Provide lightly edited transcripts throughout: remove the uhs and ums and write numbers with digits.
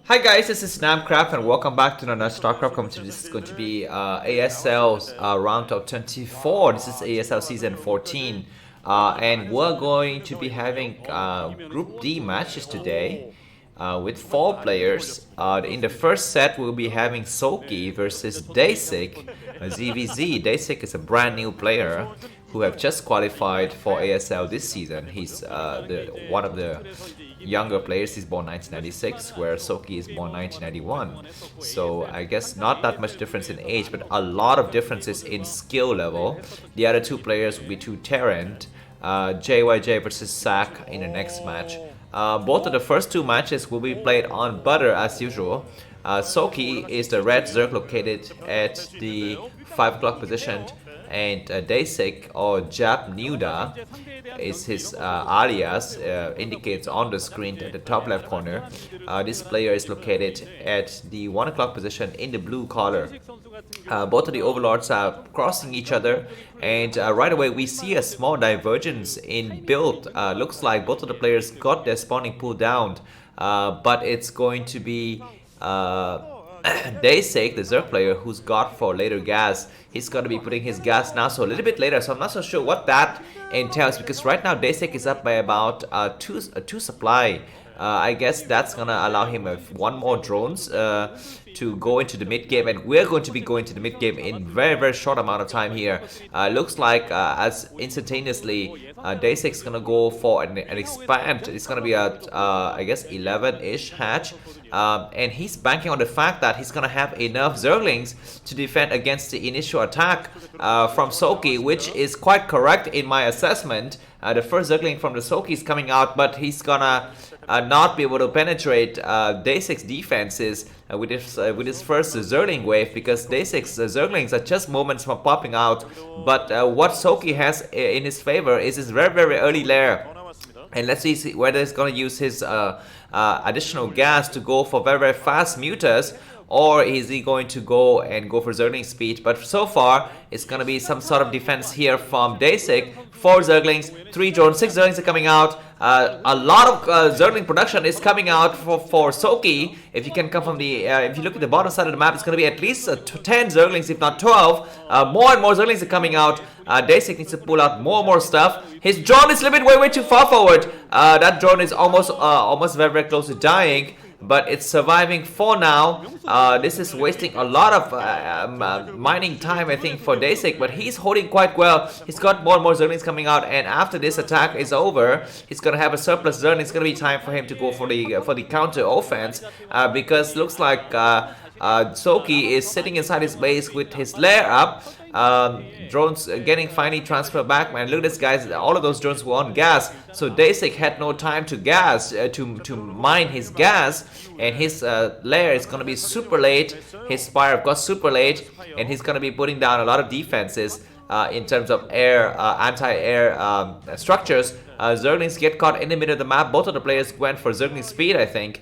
Hi guys, this is Snapcraft and welcome back to another Starcraft commentary. This is going to be ASL's round of 24. This is ASL season 14. And we're going to be having Group D matches today with 4 players. In the first set, we'll be having Soulkey versus Ddasik. ZVZ. Ddasik is a brand new player who have just qualified for ASL this season. He's one of the younger players. He's born 1996, where Soulkey is born 1991. So I guess not that much difference in age, but a lot of differences in skill level. The other 2 players will be 2 Terrant, JYJ versus Ddasik in the next match. Both of the first 2 matches will be played on Butter as usual. Soulkey is the red Zerg located at the 5 o'clock position, and Ddasik or Jap Nuda is his alias, indicates on the screen at the top left corner. This player is located at the 1 o'clock position in the blue color. Both of the overlords are crossing each other, and right away we see a small divergence in build. Looks like both of the players got their spawning pool down, but it's going to be Ddasik, the Zerg player, who's got for later gas. He's going to be putting his gas now, so a little bit later. So I'm not so sure what that entails, because right now Ddasik is up by about 2 supply. I guess that's going to allow him 1 more drones to go into the mid game, and we're going to be going to the mid game in very short amount of time here. Looks like as instantaneously Ddasik going to go for an expand. It's going to be a I guess 11-ish hatch, and he's banking on the fact that he's going to have enough Zerglings to defend against the initial attack from Soulkey, which is quite correct in my assessment. The first Zergling from the Soulkey is coming out, but he's gonna not be able to penetrate Ddasik's defenses with his first Zergling wave, because Ddasik's Zerglings are just moments from popping out. But what Soulkey has in his favor is his very early lair. And let's see whether he's going to use his additional gas to go for very fast mutas, or is he going to go for Zergling speed. But so far, it's going to be some sort of defense here from Ddasik. 4 Zerglings, 3 drones, 6 Zerglings are coming out. A lot of Zergling production is coming out for Soulkey. If you can come from the, if you look at the bottom side of the map, it's going to be at least 10 Zerglings, if not 12. More and more Zerglings are coming out. Ddasik needs to pull out more and more stuff. His drone is a little bit way too far forward. That drone is almost very close to dying, but it's surviving for now. This is wasting a lot of mining time, I think, for Ddasik, but he's holding quite well. He's got more and more Zerglings coming out, and after this attack is over, he's gonna have a surplus Zerg. It's gonna be time for him to go for the counter offense, because looks like Soulkey is sitting inside his base with his lair up. Drones getting finally transferred back. Man, look at this, guys. All of those drones were on gas, so Ddasik had no time to gas to mine his gas, and his lair is gonna be super late. His spire got super late, and he's gonna be putting down a lot of defenses in terms of air, anti-air structures. Zerglings get caught in the middle of the map. Both of the players went for Zergling speed, I think.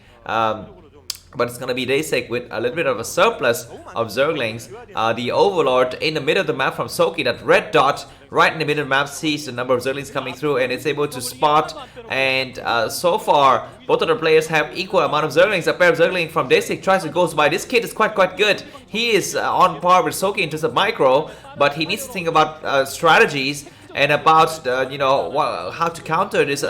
But it's going to be Ddasik with a little bit of a surplus of Zerglings. The Overlord in the middle of the map from Soulkey, that red dot right in the middle of the map, sees the number of Zerglings coming through, and it's able to spot. And so far, both of the players have equal amount of Zerglings. A pair of Zerglings from Ddasik tries to go by. This kid is quite good. He is on par with Soulkey in terms of micro, but he needs to think about strategies and about how to counter this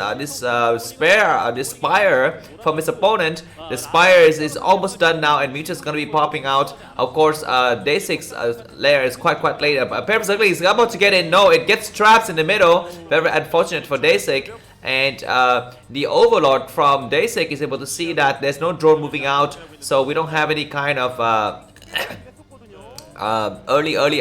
spire from his opponent. The spire is almost done now, and Muta is going to be popping out. Of course, Ddasik's lair is quite late. A pair of Zerglings is about to get in. No, it gets trapped in the middle. Very unfortunate for Ddasik. And the Overlord from Ddasik is able to see that there's no drone moving out, so we don't have any kind of early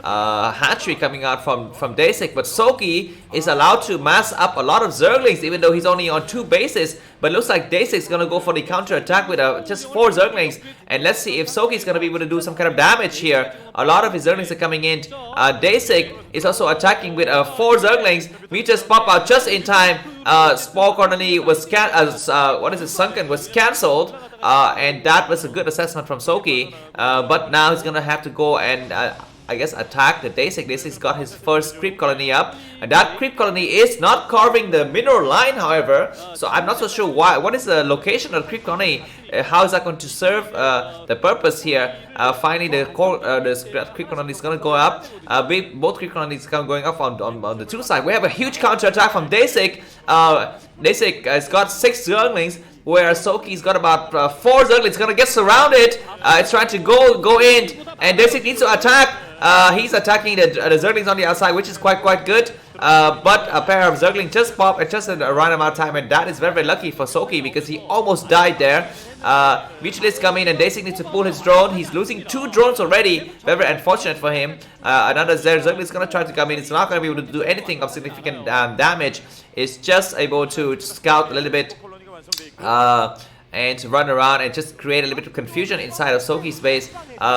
hatchery coming out from Ddasik. But Soulkey is allowed to mass up a lot of Zerglings, even though he's only on 2 bases. But it looks like Ddasik is going to go for the counter attack with just 4 Zerglings. And let's see if Soulkey is going to be able to do some kind of damage here. A lot of his Zerglings are coming in. Ddasik is also attacking with 4 Zerglings. We just pop out just in time. Spore Colony was Sunken was cancelled. And that was a good assessment from Soulkey. But now he's going to have to go and I guess, attack the Ddasik. Ddasik got his first creep colony up, and that creep colony is not carving the mineral line, however. So I'm not so sure why. What is the location of the creep colony? How is that going to serve the purpose here? Finally, the creep colony is going to go up. Both creep colonies going up on the two sides. We have a huge counter attack from Ddasik. Ddasik has got 6 Zerglings, where Soulkey's got about 4 Zerglings. Gonna get surrounded. It's trying to go in, and Ddasik needs to attack. He's attacking the Zerglings on the outside, which is quite good. But a pair of Zerglings just pop at just a right amount of time, and that is very lucky for Soulkey because he almost died there. Mutualists come in, and Ddasik needs to pull his drone. He's losing 2 drones already. Very unfortunate for him. Another Zergling is gonna try to come in. It's not gonna be able to do anything of significant damage. It's just able to scout a little bit. And run around and just create a little bit of confusion inside of Soulkey's base.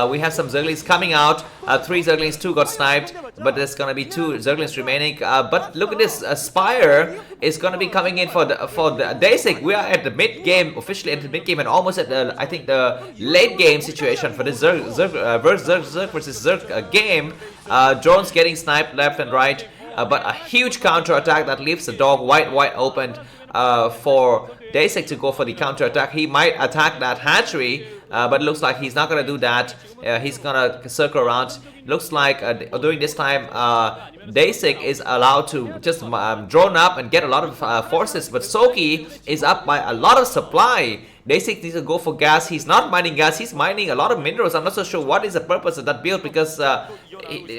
We have some Zerglings coming out. 3 Zerglings, 2 got sniped, but there's gonna be 2 Zerglings remaining. But look at this, Spire is gonna be coming in for the Ddasik. We are at the mid game, officially at the mid game, and almost at the, I think, the late game situation for this Zerg versus Zerg game. Drones getting sniped left and right, but a huge counter attack that leaves the door wide open for Ddasik to go for the counter attack. He might attack that hatchery, but it looks like he's not gonna do that. He's gonna circle around. Looks like during this time, Ddasik is allowed to just drone up and get a lot of forces, but Soulkey is up by a lot of supply. Ddasik needs to go for gas. He's not mining gas. He's mining a lot of minerals. I'm not so sure what is the purpose of that build because I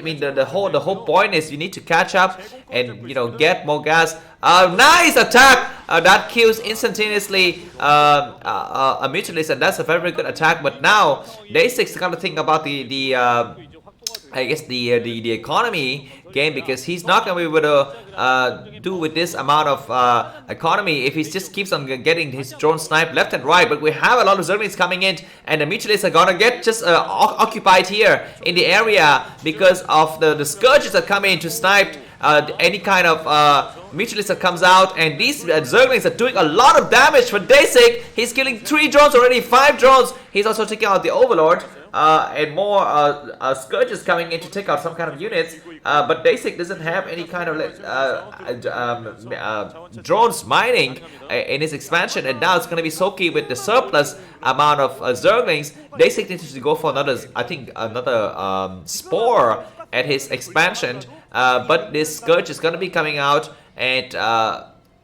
mean the whole point is you need to catch up and get more gas. Nice attack! That kills instantaneously a mutualist, and that's a very good attack. But now Ddasik got to think about the I guess the economy game, because he's not gonna be able to do with this amount of economy if he just keeps on getting his drone sniped left and right. But we have a lot of Zerglings coming in, and the mutualists are gonna get just occupied here in the area because of the scourges that come in to snipe any kind of mutualist that comes out, and these Zerglings are doing a lot of damage for Ddasik. He's killing 3 drones already, 5 drones. He's also taking out the Overlord. And more scourges coming in to take out some kind of units, but Ddasik doesn't have any kind of drones mining in his expansion, and now it's going to be Soulkey with the surplus amount of Zerglings. Ddasik needs to go for another, I think, another spore at his expansion, but this scourge is going to be coming out, and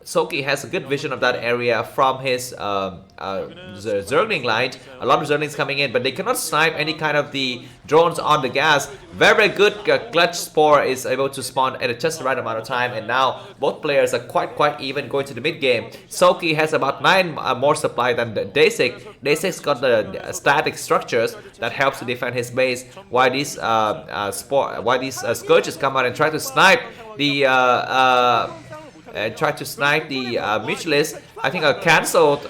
Soulkey has a good vision of that area from his Zergling light. A lot of Zerglings coming in, but they cannot snipe any kind of the drones on the gas. Very good clutch spore is able to spawn at just the right amount of time, and now both players are quite even going to the mid game. Soulkey has about 9 more supply than Ddasik. Ddasik's got the static structures that helps to defend his base, while these scourges come out and try to snipe the mutualist. I think a cancelled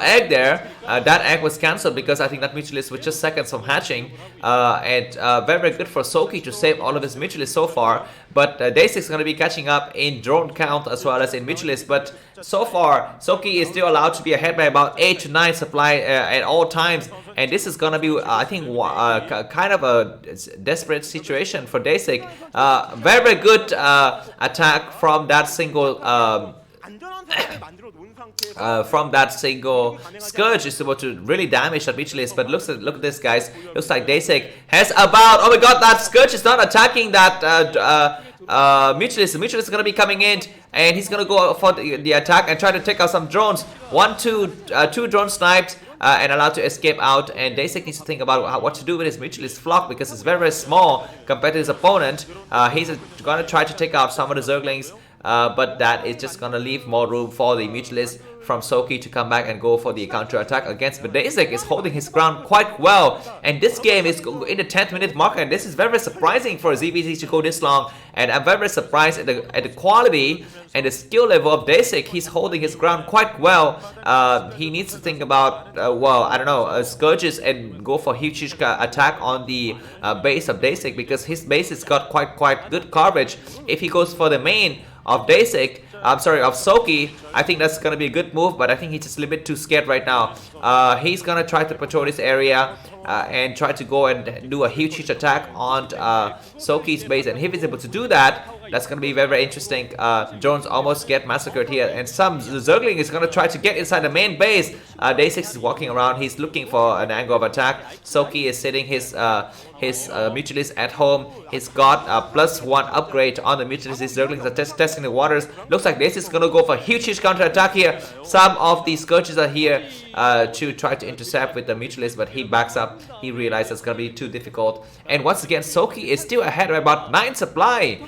egg there. That egg was cancelled because I think that mutualist was just seconds from hatching, and very good for Soulkey to save all of his mutualists so far. But Ddasik is going to be catching up in drone count as well as in mutualists. But so far, Soulkey is still allowed to be ahead by about 8 to 9 supply at all times. And this is going to be, I think, kind of a desperate situation for Ddasik. Very good attack from that single scourge is able to really damage that mutualist. But look at this, guys. Looks like Ddasik has about, oh my god, that scourge is not attacking that mutualist. The mutualist is going to be coming in, and he's going to go for the attack and try to take out some drones. 2 drones sniped and allowed to escape out, and Ddasik needs to think about what to do with his mutualist flock because it's very small compared to his opponent. He's going to try to take out some of the Zerglings, but that is just going to leave more room for the mutualist from Soulkey to come back and go for the counter attack against. But Ddasik is holding his ground quite well, and this game is in the 10th minute mark, and this is very surprising for ZVZ to go this long. And I'm very surprised at the quality and the skill level of Ddasik. He's holding his ground quite well. He needs to think about well, I don't know, scourges and go for huge attack on the base of Ddasik, because his base has got quite good coverage. If he goes for the main of Ddasik, I'm sorry, of Soulkey, I think that's gonna be a good move, but I think he's just a little bit too scared right now. He's gonna try to patrol this area and try to go and do a huge attack on Soulkey's base, and if he's able to do that, that's gonna be very, very interesting. Drones almost get massacred here, and some Zergling is gonna try to get inside the main base. Ddasik is walking around, he's looking for an angle of attack. Soulkey is sitting his Mutualist at home. He's got a +1 upgrade on the Mutualist. These Zerglings are testing the waters. Looks like Ddasik is gonna go for a huge counter attack here. Some of these Scourges are here to try to intercept with the Mutualist, but he backs up. He realizes it's gonna be too difficult. And once again, Soulkey is still ahead by about 9 supply.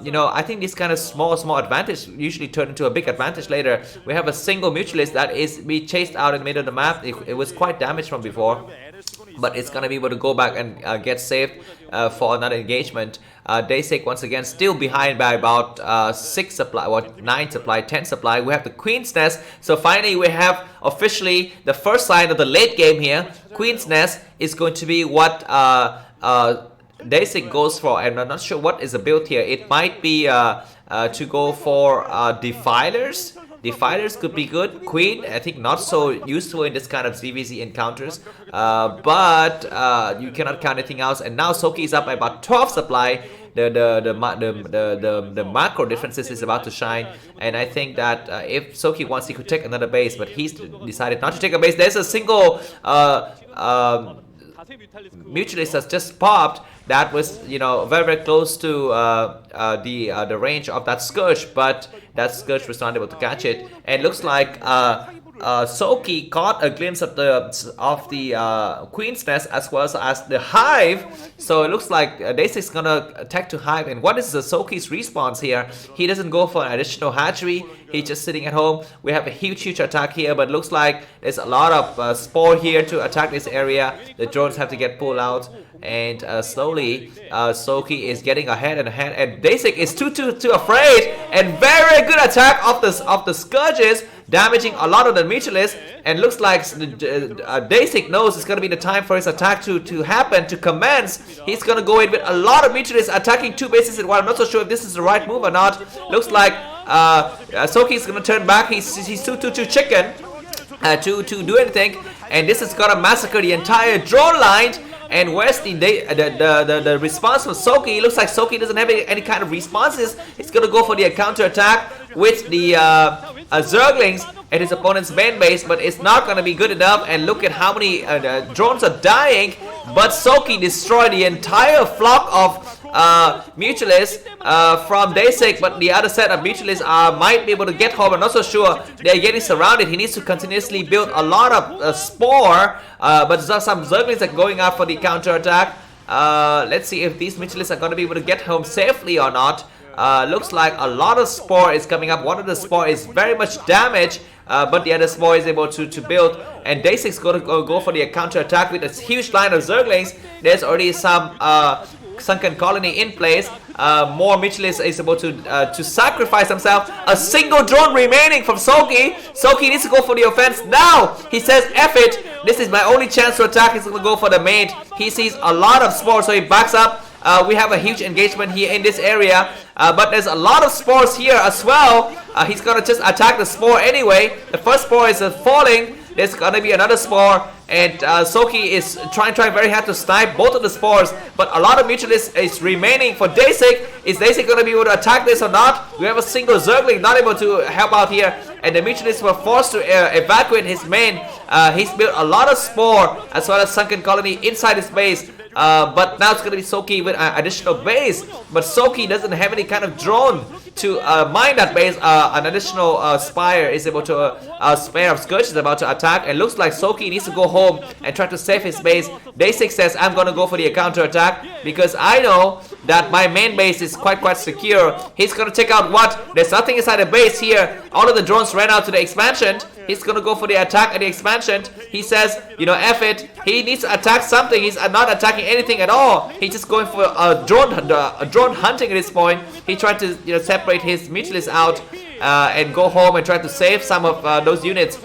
You know, I think this kind of small advantage usually turn into a big advantage later. We have a single Mutualist that is be chased out in the middle of the map. It was quite damaged from before, but it's gonna be able to go back and get saved for another engagement. Ddasik once again still behind by about 6 supply, what 9 supply, 10 supply. We have the Queen's Nest, so finally we have officially the first sign of the late game here. Queen's Nest is going to be what Ddasik goes for, and I'm not sure what is the build here. It might be to go for Defilers. Defilers could be good. Queen, I think not so useful in this kind of ZVZ encounters, but you cannot count anything else. And now Soulkey is up by about 12 supply. The macro differences is about to shine, and I think that if Soulkey wants, he could take another base, but he's decided not to take a base. There's a single Mutualist has just popped. That was, you know, very close to the range of that Scourge, but that Scourge was not able to catch it. And it looks like Soulkey caught a glimpse of the Queen's Nest as well as the Hive. So it looks like Ddasik is gonna attack to Hive. And what is the Soulkey's response here? He doesn't go for an additional hatchery. He's just sitting at home. We have a huge attack here, but it looks like there's a lot of spore here to attack this area. The drones have to get pulled out, and slowly Soulkey is getting ahead, and Ddasik is too afraid, and very good attack of the Scourges, damaging a lot of the Mutualists. And looks like Ddasik knows it's gonna be the time for his attack to happen, to commence. He's gonna go in with a lot of Mutualists attacking 2 bases in one. I'm not so sure if this is the right move or not. Looks like Soulkey is gonna turn back. He's too chicken to do anything, and this is gonna massacre the entire drone line. And where's the response from Soulkey? It looks like Soulkey doesn't have any kind of responses. He's gonna go for the counter attack with the Zerglings at his opponent's main base, but it's not gonna be good enough. And look at how many drones are dying. But Soulkey destroyed the entire flock of Mutualists from Ddasik, but the other set of Mutualists might be able to get home. I'm not so sure. They're getting surrounded. He needs to continuously build a lot of spore, but some Zerglings are going out for the counter attack. Let's see if these Mutualists are going to be able to get home safely or not. Looks like a lot of spore is coming up. One of the spore is very much damaged, but the other spore is able to build. And Ddasik is going to go for the counter attack with a huge line of Zerglings. There's already some sunken colony in place. More Mutualists is able to sacrifice himself. A single drone remaining from Soulkey. Soulkey needs to go for the offense now. He says, F it, this is my only chance to attack. He's going to go for the mate. He sees a lot of spores, so he backs up. We have a huge engagement here in this area, but there's a lot of spores here as well. He's going to just attack the spore anyway. The first spore is falling. There's going to be another spore, and Soulkey is trying very hard to snipe both of the spores, but a lot of Mutualists is remaining for Ddasik. Is Ddasik going to be able to attack this or not? We have a single Zergling not able to help out here, and the Mutualists were forced to evacuate his main. He's built a lot of spore as well as sunken colony inside his base. But now it's going to be Soulkey with an additional base, but Soulkey doesn't have any kind of drone to mine that base. An additional Spire is able to Spare of Scourge is about to attack, and looks like Soulkey needs to go home and try to save his base. Ddasik says, I'm going to go for the counter attack because I know that my main base is quite secure. He's going to take out what? There's nothing inside the base here. All of the drones ran out to the expansion. He's going to go for the attack at the expansion. He says, you know, F it. He needs to attack something. He's not attacking anything at all. He's just going for a drone hunting at this point. He tried to, you know, separate his Mutualists out and go home and try to save some of those units.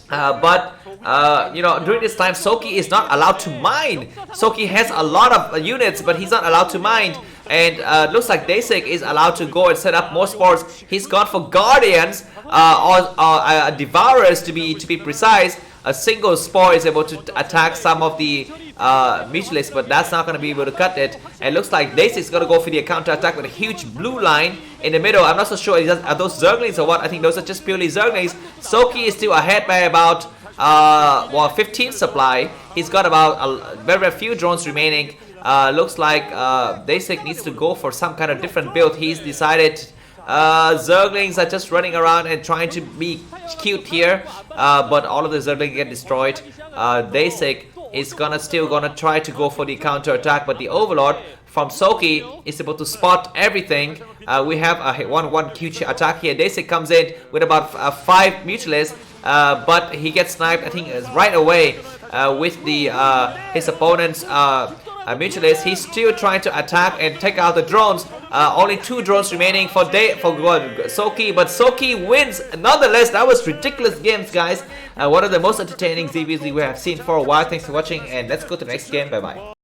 You know, during this time, Soulkey is not allowed to mine. Soulkey has a lot of units, but he's not allowed to mine. And looks like Ddasik is allowed to go and set up more spores. He's gone for Guardians or Devourers to be precise. A single spore is able to attack some of the Mutualists, but that's not going to be able to cut it. And looks like Ddasik is going to go for the counter attack with a huge blue line in the middle. I'm not so sure, are those Zerglings or what? I think those are just purely Zerglings. Soulkey is still ahead by about 15 supply. He's got about very few drones remaining. Looks like Ddasik needs to go for some kind of different build. He's decided Zerglings are just running around and trying to be cute here, but all of the Zerglings get destroyed. Ddasik is still gonna try to go for the counter attack, but the Overlord from Soulkey is able to spot everything. We have a 1-1 huge attack here. Ddasik comes in with about 5 Mutualists, but he gets sniped, I think, right away with the his opponent's Mutualist. He's still trying to attack and take out the drones. Only 2 drones remaining for Soulkey, but Soulkey wins nonetheless. That was ridiculous games, guys. One of the most entertaining ZVs we have seen for a while. Thanks for watching, and let's go to the next game. Bye bye.